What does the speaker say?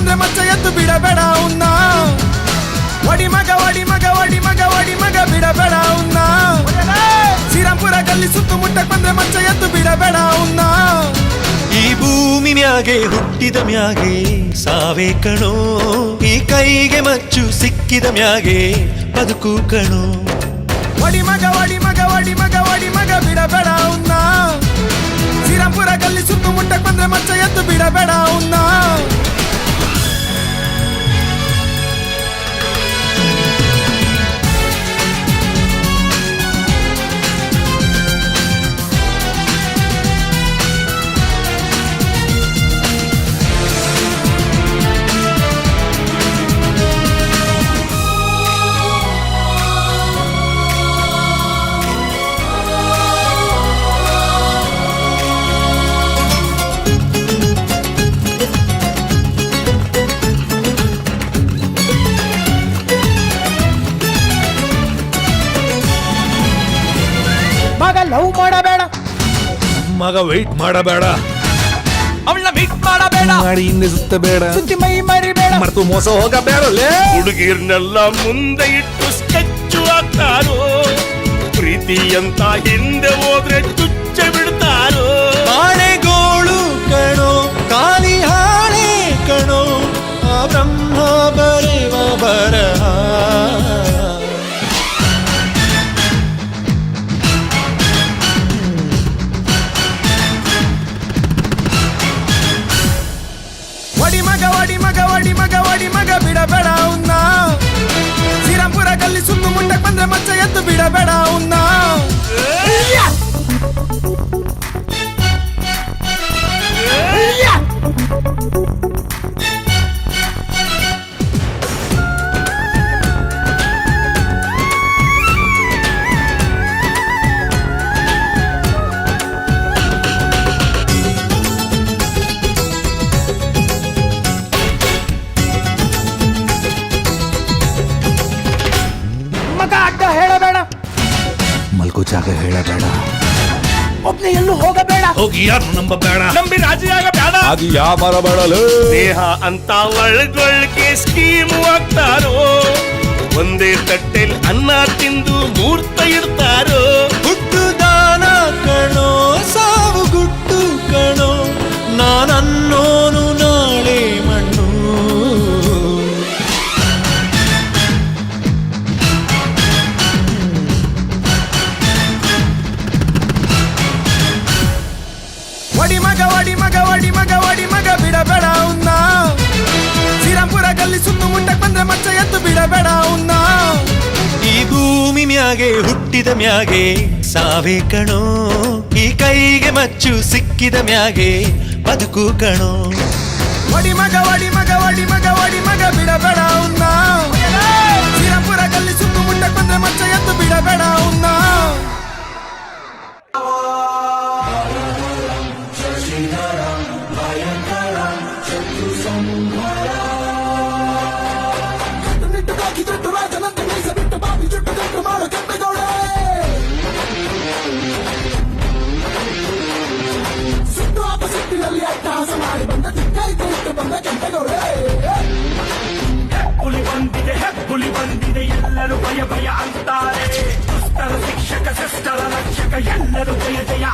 ಬಂದ್ರೆ ಮಚ್ಚ ಎದ್ದು ಬಿಡಬೇಡ ಉನ್ನ ಒಡಿ ಮಗ ಒಡಿ ಮಗ ಒಡಿ ಮಗ ಒಡಿ ಮಗ ಬಿಡಬೇಡ ಉನ್ನ ಶ್ರೀರಾಮ್ಪುರ ಗಲ್ಲಿ ಸುತ್ತಮುಟ್ಟಕ್ ಬಂದ್ರೆ ಮಚ್ಚ ಎದ್ದು ಬಿಡಬೇಡ ಉನ್ನ ಈ ಭೂಮಿ ಮ್ಯಾಗೆ ಹುಟ್ಟಿದ ಮ್ಯಾಗೆ ಸಾವೇ ಕಣೋ ಈ ಕೈಗೆ ಮಚ್ಚು ಸಿಕ್ಕಿದ ಮ್ಯಾಗೆ ಬದುಕು ಕಣೋ ಒಡಿ ಮಗ ಒಡಿ ಮಗ ಒಡಿ ಮಗ ಒಡಿ ಮಗ ಬಿಡಬೇಡ ಉನ್ನ ಶ್ರೀರಾಮ್ಪುರ ಗಲ್ಲಿ ಸುತ್ತಮುಟ್ಟಕ್ ಬಂದ್ರೆ ಮಚ್ಚ ಎದ್ದು ಬಿಡಬೇಡ ಉನ್ನ ಮಗ ಲವ್ ಮಾಡಬೇಡ ಮಗ ವೆಯ್ಟ್ ಮಾಡಬೇಡ ಅವಳನ್ನ ಮೀಟ್ ಮಾಡಬೇಡ ಮಾಡಿ ಹಿಂದೆ ಸುತ್ತಬೇಡ ಸುತ್ತಿ ಮೈ ಮರಿಬೇಡ ಮರೆತು ಮೋಸ ಹೋಗಬೇಡಲೇ ಹುಡುಗಿರ್ನೆಲ್ಲ ಮುಂದೆ ಇಟ್ಟು ಸ್ಕೆಚ್ಚು ಹಾಕ್ತಾರೋ ಪ್ರೀತಿ ಅಂತ ಹಿಂದೆ ಹೋದ್ರೆ ಚುಚ್ಚ ಬಿಡ್ತಾರೋ ಆಣೆಗೋಳು ಕಣೋ ಕಾಲಿ ಹಾಳೆ ಕಣೋ ಆ ಬ್ರಹ್ಮ ಬರೆವ ಬರಹ ಒಡಿ ಮಗ ಒಡಿ ಮಗ ಒಡಿ ಮಗ ಒಡಿ ಮಗ ಬಿಡಬೇಡ ಉನ್ನ ಶ್ರೀರಾಮ್ಪುರ ಗಲ್ಲಿ ಸುತ್ತಮುಟ್ಟಕ್ ಬಂದ್ರೆ ಮಚ್ಚ ಎದ್ದು ಬಿಡಬೇಡ ಉನ್ನ ಮಗ ಅಡ್ಡ ಹೇಳಬೇಡ ಮಲ್ಕೋ ಜಾಗ ಹೇಳಬೇಡ ಒಬ್ನೇ ಎಲ್ಲೂ ಹೋಗಬೇಡ ಹೋಗಿ ಯಾರು ನಂಬಬೇಡ ನಂಬಿ ರಾಜಿಯಾಗಬೇಡ ಅದು ಯಾವ ಬರಬೇಡಲು ದೇಹ ಅಂತ ಒಳಗೊಳಗೆ ಸ್ಕೀಮ್ ಹಾಕ್ತಾರೋ ಒಂದೇ ತಟ್ಟೆಲ್ ಅನ್ನ ತಿಂದು ಮೂರ್ತ ಇಡ್ತಾರೋ ಹುಟ್ಟು ದಾನ ಕಣೋ ಸಾವು ಗುಟ್ಟು ಕಣೋ ನಾನನ್ನೋನು ನಾಳೆ ಮಣ್ಣು ಒಡಿ ಮಗ ಒಡಿ ಮಗ ಒಡಿ ಮಗ ಒಡಿ ಮಗ ಬಿಡಬೇಡ ಉನ್ನ ಶ್ರೀರಾಮ್ಪುರ ಗಲ್ಲಿ ಸುತ್ತಮುಟ್ಟಕ್ ಬಂದ್ರೆ ಮಚ್ಚ ಎದ್ದು ಬಿಡಬೇಡ ಉನ್ನ ಈ ಭೂಮಿ ಮ್ಯಾಗೆ ಹುಟ್ಟಿದ ಮ್ಯಾಗೆ ಸಾವೇ ಕಣೋ ಈ ಕೈಗೆ ಮಚ್ಚು ಸಿಕ್ಕಿದ ಮ್ಯಾಗೆ ಬದುಕು ಕಣೋ ಒಡಿ ಮಗ ಒಡಿ ಮಗ ಒಡಿ ಮಗ ಒಡಿ ಮಗ ಬಿಡಬೇಡ ಉನ್ನ ಶ್ರೀರಾಮ್ಪುರ ಗಲ್ಲಿ ಸುತ್ತಮುಟ್ಟಕ್ ಬಂದ್ರೆ ಮಚ್ಚ ಎದ್ದು ಬಿಡಬೇಡ ಉನ್ನ ಹುಲಿ ಬಂದಿದೆ ಎಲ್ಲರೂ ಭಯ ಭಯ ಅಂತಾರೆ ದುಷ್ಟರ ಶಿಕ್ಷಕ ಶಿಷ್ಟರ ರಕ್ಷಕ ಎಲ್ಲರೂ ಜಯ ಜಯ